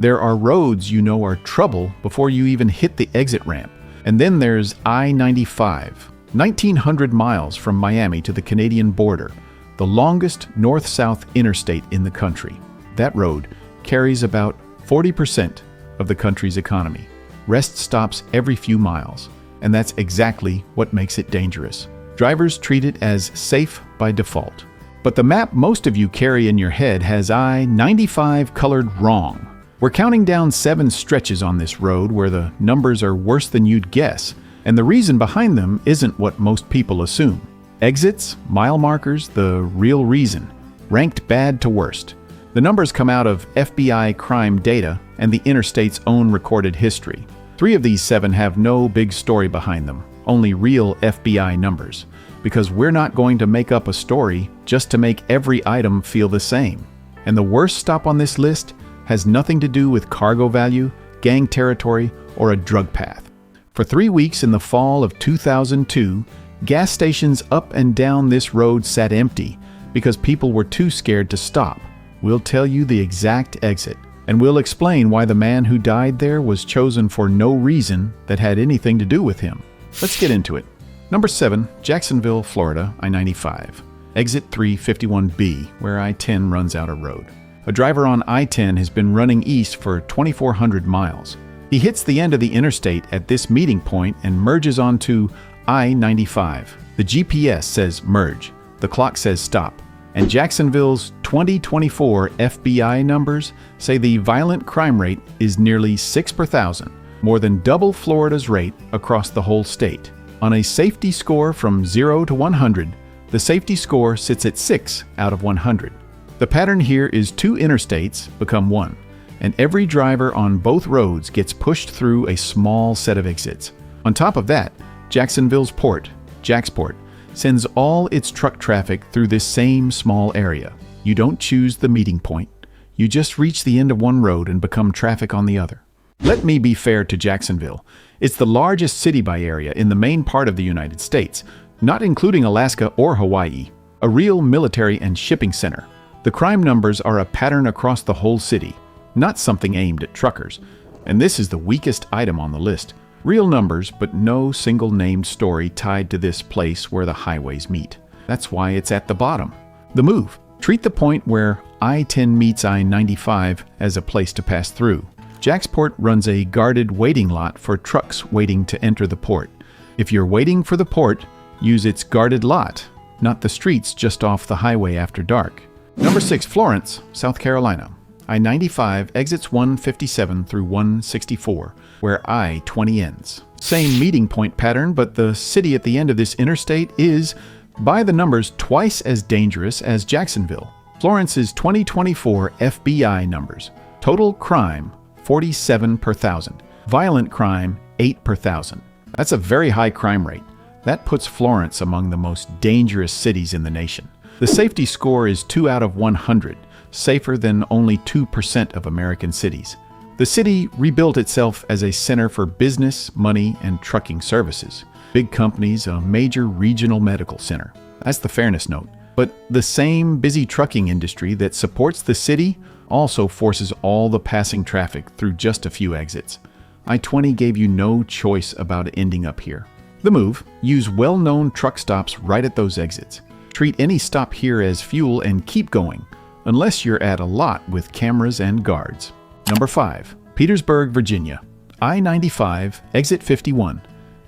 There are roads you know are trouble before you even hit the exit ramp. And then there's I-95, 1,900 miles from Miami to the Canadian border, the longest north-south interstate in the country. That road carries about 40% of the country's economy. Rest stops every few miles, and that's exactly what makes it dangerous. Drivers treat it as safe by default. But the map most of you carry in your head has I-95 colored wrong. We're counting down 7 stretches on this road where the numbers are worse than you'd guess, and the reason behind them isn't what most people assume. Exits, mile markers, the real reason, ranked bad to worst. The numbers come out of FBI crime data and the Interstate's own recorded history. 3 of these 7 have no big story behind them, only real FBI numbers, because we're not going to make up a story just to make every item feel the same. And the worst stop on this list has nothing to do with cargo value, gang territory, or a drug path. For 3 weeks in the fall of 2002, gas stations up and down this road sat empty because people were too scared to stop. We'll tell you the exact exit, and we'll explain why the man who died there was chosen for no reason that had anything to do with him. Let's get into it. Number 7, Jacksonville, Florida, I-95. Exit 351B, where I-10 runs out a road. A driver on I-10 has been running east for 2,400 miles. He hits the end of the interstate at this meeting point and merges onto I-95. The GPS says merge, the clock says stop, and Jacksonville's 2024 FBI numbers say the violent crime rate is nearly 6 per thousand, more than double Florida's rate across the whole state. On a safety score from 0 to 100, the safety score sits at 6 out of 100. The pattern here is 2 interstates become 1, and every driver on both roads gets pushed through a small set of exits. On top of that, Jacksonville's port, Jacksport, sends all its truck traffic through this same small area. You don't choose the meeting point. You just reach the end of one road and become traffic on the other. Let me be fair to Jacksonville. It's the largest city by area in the main part of the United States, not including Alaska or Hawaii, a real military and shipping center. The crime numbers are a pattern across the whole city, not something aimed at truckers. And this is the weakest item on the list. Real numbers, but no single named story tied to this place where the highways meet. That's why it's at the bottom. The move. Treat the point where I-10 meets I-95 as a place to pass through. Jacksport runs a guarded waiting lot for trucks waiting to enter the port. If you're waiting for the port, use its guarded lot, not the streets just off the highway after dark. Number 6, Florence, South Carolina. I-95 exits 157 through 164, where I-20 ends. Same meeting point pattern, but the city at the end of this interstate is, by the numbers, twice as dangerous as Jacksonville. Florence's 2024 FBI numbers. Total crime, 47 per thousand. Violent crime, 8 per thousand. That's a very high crime rate. That puts Florence among the most dangerous cities in the nation. The safety score is 2 out of 100, safer than only 2% of American cities. The city rebuilt itself as a center for business, money, and trucking services. Big companies, a major regional medical center. That's the fairness note. But the same busy trucking industry that supports the city also forces all the passing traffic through just a few exits. I-20 gave you no choice about ending up here. The move. Use well-known truck stops right at those exits. Treat any stop here as fuel and keep going, unless you're at a lot with cameras and guards. Number 5, Petersburg, Virginia. I-95, exit 51,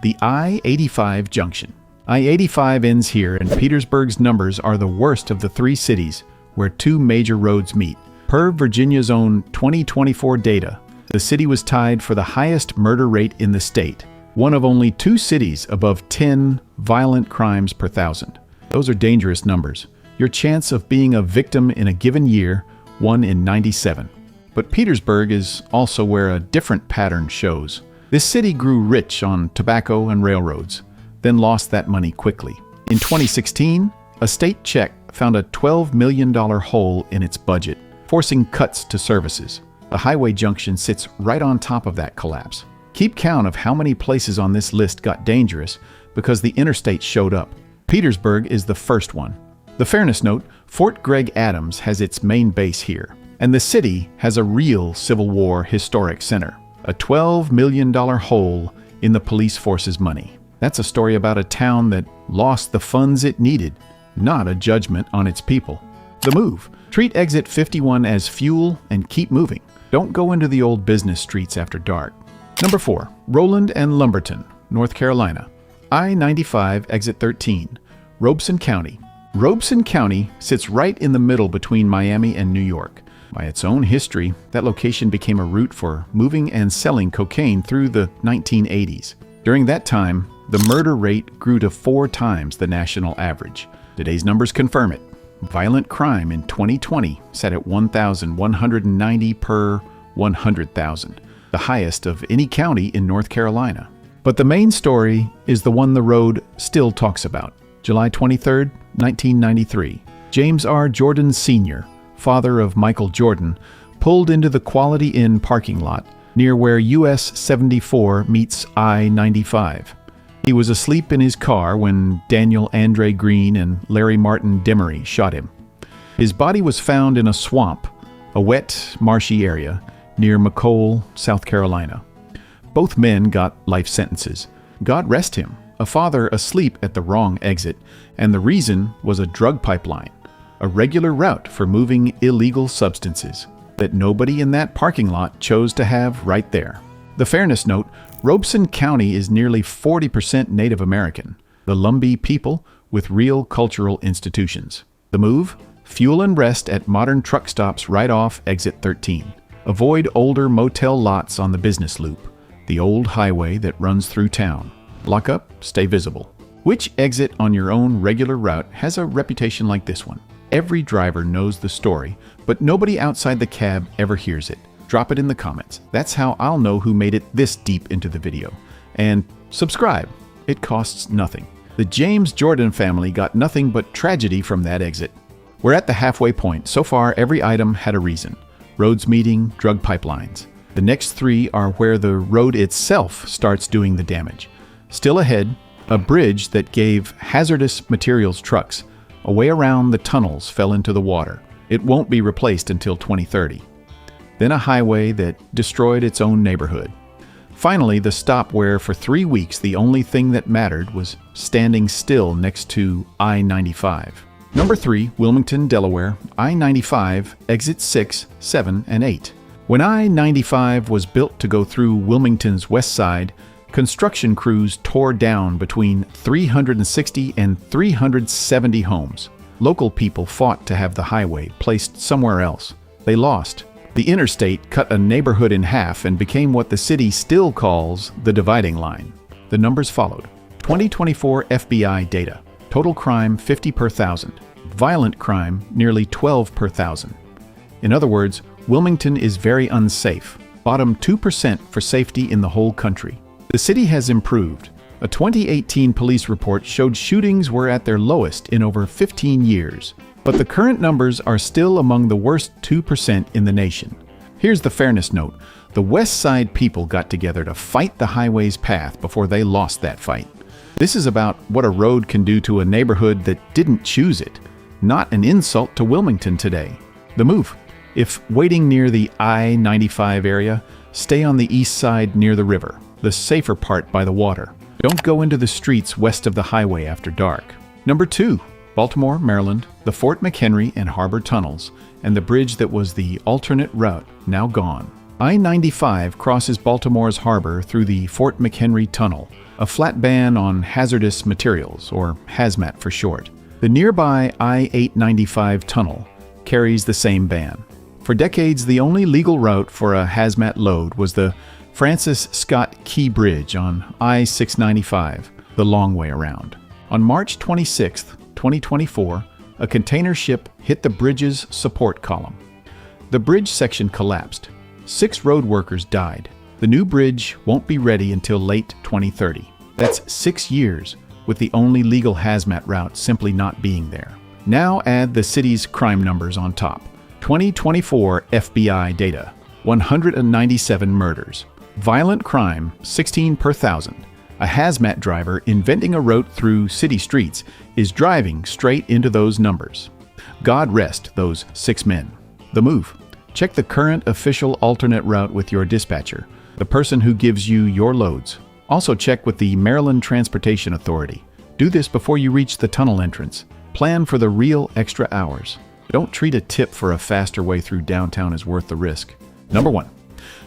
the I-85 Junction. I-85 ends here, and Petersburg's numbers are the worst of the 3 cities where 2 major roads meet. Per Virginia's own 2024 data, the city was tied for the highest murder rate in the state, one of only 2 cities above 10 violent crimes per thousand. Those are dangerous numbers. Your chance of being a victim in a given year, 1 in 97. But Petersburg is also where a different pattern shows. This city grew rich on tobacco and railroads, then lost that money quickly. In 2016, a state check found a $12 million hole in its budget, forcing cuts to services. The highway junction sits right on top of that collapse. Keep count of how many places on this list got dangerous because the interstate showed up. Petersburg is the first one. The fairness note, Fort Gregg Adams has its main base here. And the city has a real Civil War historic center, a $12 million hole in the police force's money. That's a story about a town that lost the funds it needed, not a judgment on its people. The move. Treat exit 51 as fuel and keep moving. Don't go into the old business streets after dark. Number 4. Roland and Lumberton, North Carolina. I-95 exit 13, Robeson County. Robeson County sits right in the middle between Miami and New York. By its own history, that location became a route for moving and selling cocaine through the 1980s. During that time, the murder rate grew to 4 times the national average. Today's numbers confirm it. Violent crime in 2020 sat at 1,190 per 100,000, the highest of any county in North Carolina. But the main story is the one the road still talks about. July 23, 1993, James R. Jordan Sr., father of Michael Jordan, pulled into the Quality Inn parking lot near where US 74 meets I-95. He was asleep in his car when Daniel Andre Green and Larry Martin Demery shot him. His body was found in a swamp, a wet, marshy area near McCole, South Carolina. Both men got life sentences. God rest him, a father asleep at the wrong exit, and the reason was a drug pipeline, a regular route for moving illegal substances that nobody in that parking lot chose to have right there. The fairness note, Robeson County is nearly 40% Native American, the Lumbee people with real cultural institutions. The move? Fuel and rest at modern truck stops right off exit 13. Avoid older motel lots on the business loop, the old highway that runs through town. Lock up, stay visible. Which exit on your own regular route has a reputation like this one? Every driver knows the story, but nobody outside the cab ever hears it. Drop it in the comments. That's how I'll know who made it this deep into the video. And subscribe. It costs nothing. The James Jordan family got nothing but tragedy from that exit. We're at the halfway point. So far, every item had a reason. Roads meeting, drug pipelines. The next 3 are where the road itself starts doing the damage. Still ahead, a bridge that gave hazardous materials trucks a way around the tunnels fell into the water. It won't be replaced until 2030. Then a highway that destroyed its own neighborhood. Finally, the stop where for 3 weeks the only thing that mattered was standing still next to I-95. Number 3, Wilmington, Delaware, I-95, exit 6, 7, and 8. When I-95 was built to go through Wilmington's west side, construction crews tore down between 360 and 370 homes. Local people fought to have the highway placed somewhere else. They lost. The interstate cut a neighborhood in half and became what the city still calls the dividing line. The numbers followed. 2024 FBI data. Total crime 50 per thousand. Violent crime nearly 12 per thousand. In other words, Wilmington is very unsafe. Bottom 2% for safety in the whole country. The city has improved. A 2018 police report showed shootings were at their lowest in over 15 years. But the current numbers are still among the worst 2% in the nation. Here's the fairness note. The West Side people got together to fight the highway's path before they lost that fight. This is about what a road can do to a neighborhood that didn't choose it, not an insult to Wilmington today. The move. If waiting near the I-95 area, stay on the east side near the river, the safer part by the water. Don't go into the streets west of the highway after dark. Number 2. Baltimore, Maryland, the Fort McHenry and Harbor tunnels, and the bridge that was the alternate route, now gone. I-95 crosses Baltimore's harbor through the Fort McHenry Tunnel, a flat ban on hazardous materials, or Hazmat for short. The nearby I-895 tunnel carries the same ban. For decades, the only legal route for a hazmat load was the Francis Scott Key Bridge on I-695, the long way around. On March 26, 2024, a container ship hit the bridge's support column. The bridge section collapsed. 6 road workers died. The new bridge won't be ready until late 2030. That's 6 years, with the only legal hazmat route simply not being there. Now add the city's crime numbers on top. 2024 FBI data, 197 murders. Violent crime, 16 per thousand. A hazmat driver inventing a route through city streets is driving straight into those numbers. God rest those 6 men. The move. Check the current official alternate route with your dispatcher, the person who gives you your loads. Also check with the Maryland Transportation Authority. Do this before you reach the tunnel entrance. Plan for the real extra hours. Don't treat a tip for a faster way through downtown as worth the risk. Number 1.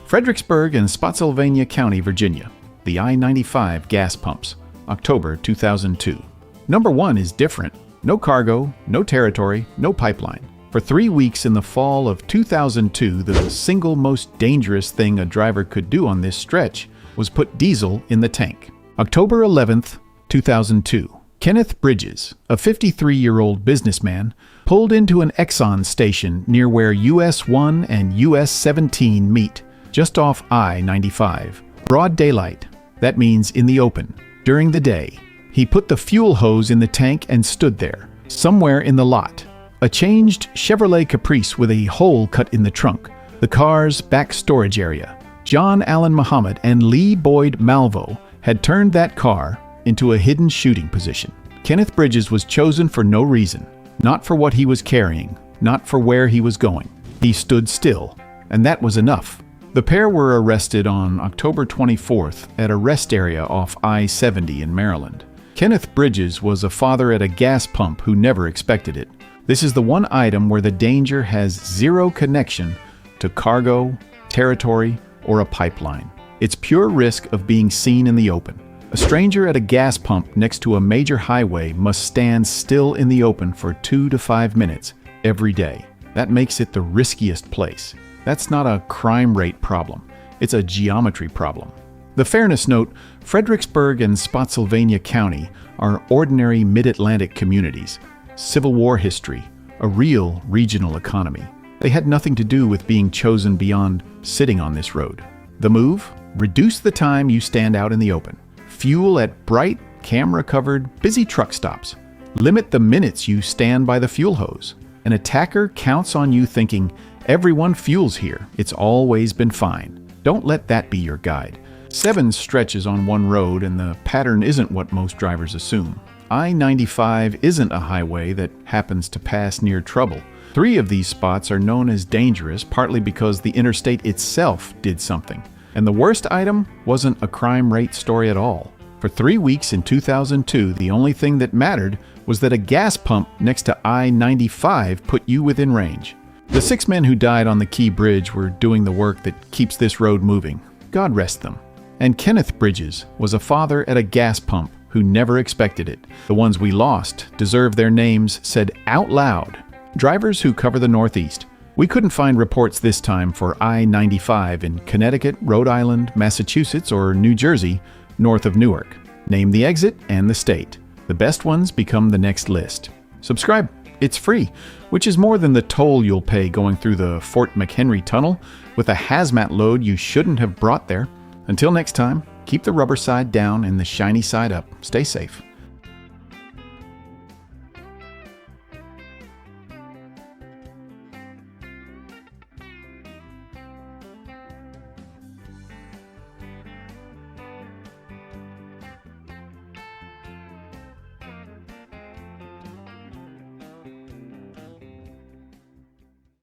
Fredericksburg and Spotsylvania County, Virginia. The I-95 gas pumps. October 2002. Number 1 is different. No cargo, no territory, no pipeline. For 3 weeks in the fall of 2002, the single most dangerous thing a driver could do on this stretch was put diesel in the tank. October 11th, 2002. Kenneth Bridges, a 53-year-old businessman, pulled into an Exxon station near where US 1 and US 17 meet, just off I-95. Broad daylight. That means in the open. During the day. He put the fuel hose in the tank and stood there, somewhere in the lot. A changed Chevrolet Caprice with a hole cut in the trunk, the car's back storage area. John Allen Muhammad and Lee Boyd Malvo had turned that car into a hidden shooting position. Kenneth Bridges was chosen for no reason, not for what he was carrying, not for where he was going. He stood still, and that was enough. The pair were arrested on October 24th at a rest area off I-70 in Maryland. Kenneth Bridges was a father at a gas pump who never expected it. This is the one item where the danger has zero connection to cargo, territory, or a pipeline. It's pure risk of being seen in the open. A stranger at a gas pump next to a major highway must stand still in the open for 2 to 5 minutes every day. That makes it the riskiest place. That's not a crime rate problem. It's a geometry problem. The fairness note, Fredericksburg and Spotsylvania County are ordinary mid-Atlantic communities. Civil War history, a real regional economy. They had nothing to do with being chosen beyond sitting on this road. The move? Reduce the time you stand out in the open. Fuel at bright, camera-covered, busy truck stops. Limit the minutes you stand by the fuel hose. An attacker counts on you thinking, everyone fuels here, it's always been fine. Don't let that be your guide. 7 stretches on one road, and the pattern isn't what most drivers assume. I-95 isn't a highway that happens to pass near trouble. 3 of these spots are known as dangerous, partly because the interstate itself did something. And the worst item wasn't a crime rate story at all. For 3 weeks in 2002, the only thing that mattered was that a gas pump next to I-95 put you within range. The 6 men who died on the Key Bridge were doing the work that keeps this road moving. God rest them. And Kenneth Bridges was a father at a gas pump who never expected it. The ones we lost deserve their names said out loud. Drivers who cover the Northeast. We couldn't find reports this time for I-95 in Connecticut, Rhode Island, Massachusetts, or New Jersey, north of Newark. Name the exit and the state. The best ones become the next list. Subscribe. It's free, which is more than the toll you'll pay going through the Fort McHenry Tunnel with a hazmat load you shouldn't have brought there. Until next time, keep the rubber side down and the shiny side up. Stay safe.